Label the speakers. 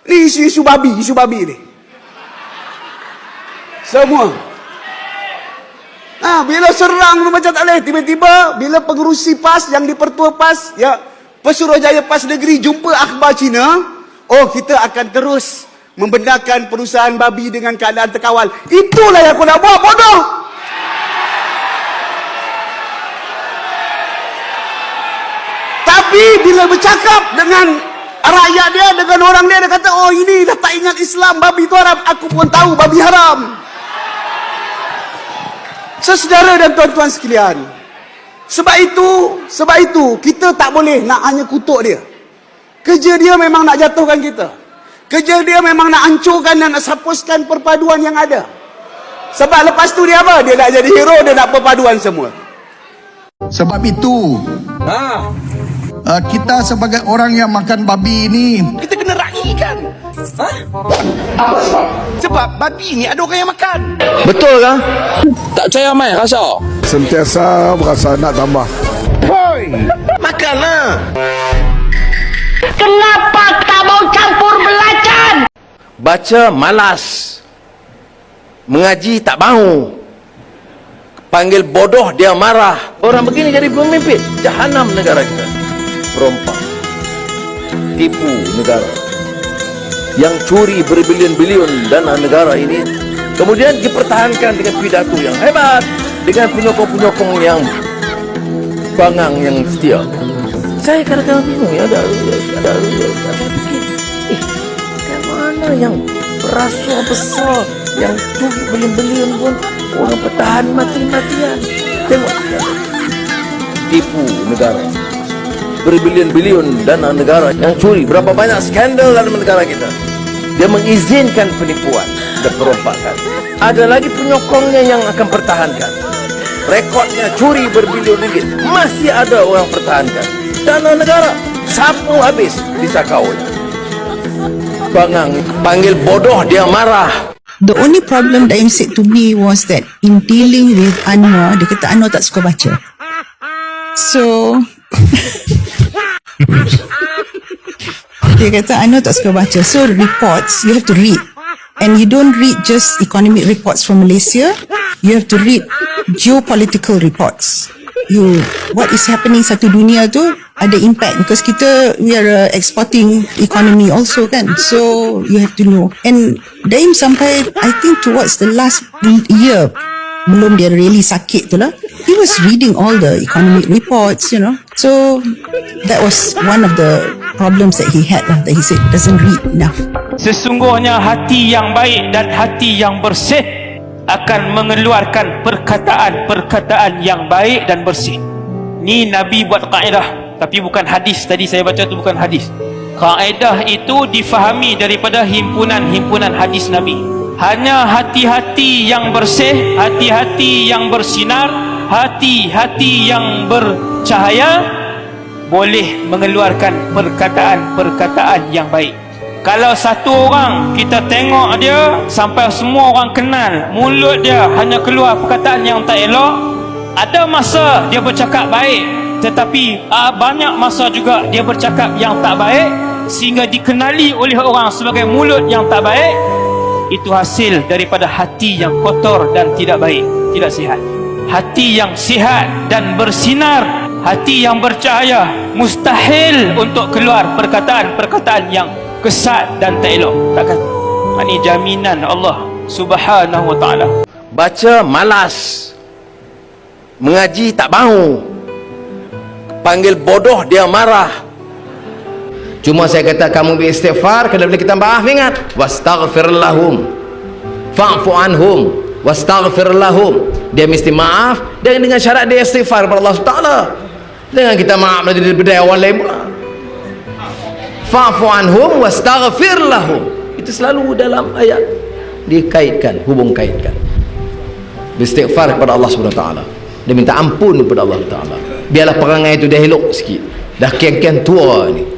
Speaker 1: Ni isu babi ni. Semua. Bila serang tu macam tak boleh. Tiba-tiba bila pengerusi PAS yang dipertua PAS, ya, Pesuruhjaya PAS Negeri jumpa akhbar Cina, oh kita akan terus membenarkan perusahaan babi dengan keadaan terkawal. Itulah yang aku nak buat, bodoh. Tapi bila bercakap dengan rakyat dia, dengan orang dia kata, oh ini dah tak ingat Islam, babi itu haram. Aku pun tahu babi haram. Saudara dan tuan-tuan sekalian, sebab itu kita tak boleh nak hanya kutuk dia. Kerja dia memang nak jatuhkan kita. Kerja dia memang nak hancurkan dan nak hapuskan perpaduan yang ada. Sebab lepas tu dia apa? Dia nak jadi hero, dia nak perpaduan semua.
Speaker 2: Sebab itu kita sebagai orang yang makan babi ini,
Speaker 1: Kita kena raikan.
Speaker 3: Apa sebab?
Speaker 1: Sebab babi ni ada orang yang makan.
Speaker 3: Betul ke? Tak percaya mai rasa.
Speaker 2: sentiasa berasa nak tambah.
Speaker 1: Hoi, makanlah.
Speaker 4: Kenapa tak mau campur belacan?
Speaker 3: Baca malas, mengaji tak mau, panggil bodoh dia marah. Orang begini jadi pemimpin, jahanam negara kita. Perompak, tipu negara, yang curi berbilion-bilion dana negara ini, kemudian dipertahankan dengan pidato yang hebat, dengan penyokong-penyokong yang bangang, yang setia. Saya kadang-kadang bingung ya, ada fikir, kan mana yang berasuah besar, yang curi bilion-bilion pun orang pertahan mati-matian. Tengok, tipu negara, berbilion-bilion dana negara yang curi. Berapa banyak skandal dalam negara kita. Dia mengizinkan penipuan dan perompakan. Ada lagi penyokongnya yang akan pertahankan. Rekodnya curi berbilion ringgit, masih ada orang pertahankan. Dana negara sapu habis disakaunya. Bangang, panggil bodoh dia marah.
Speaker 5: The only problem that said to me was that in dealing with Anwar, dia kata Anwar tak suka baca. So dia kata Anwar tak suka baca. So reports you have to read, and you don't read just economic reports from Malaysia. You have to read geopolitical reports. What is happening satu dunia tu ada impact, because we are exporting economy also kan. So you have to know. And Daim sampai I think towards the last year, belum dia really sakit tu lah, he was reading all the economic reports, So that was one of the problems that he had lah, that he said doesn't read enough.
Speaker 6: Sesungguhnya hati yang baik dan hati yang bersih akan mengeluarkan perkataan-perkataan yang baik dan bersih. Ni Nabi buat kaedah, tapi bukan hadis. Tadi saya baca tu bukan hadis. Kaedah itu difahami daripada himpunan-himpunan hadis Nabi. Hanya hati-hati yang bersih, hati-hati yang bersinar, hati-hati yang bercahaya boleh mengeluarkan perkataan-perkataan yang baik. Kalau satu orang kita tengok dia sampai semua orang kenal, mulut dia hanya keluar perkataan yang tak elok, ada masa dia bercakap baik, tetapi banyak masa juga dia bercakap yang tak baik, sehingga dikenali oleh orang sebagai mulut yang tak baik. Itu hasil daripada hati yang kotor dan tidak baik, tidak sihat. Hati yang sihat dan bersinar, hati yang bercahaya, mustahil untuk keluar perkataan-perkataan yang kesat dan tak elok. Takkan. Ini jaminan Allah Subhanahu wa ta'ala.
Speaker 3: Baca malas, mengaji tak mau, panggil bodoh dia marah. Cuma saya kata kamu beristighfar, kalau boleh kita maaf, ingat, wastaghfir lahum fa'fu anhum wastaghfir lahum. Dia mesti maaf, dan dengan syarat dia istighfar kepada Allah Taala. Dengan kita maaf daripada awal lain pula. Fa'fu anhum wastaghfir lahum. Itu selalu dalam ayat dikaitkan, hubung kaitkan. Beristighfar kepada Allah Subhanahu Wa Taala. Dia minta ampun kepada Allah Taala. Biarlah perangai itu dia elok sikit. Dah kian-kian tua ni.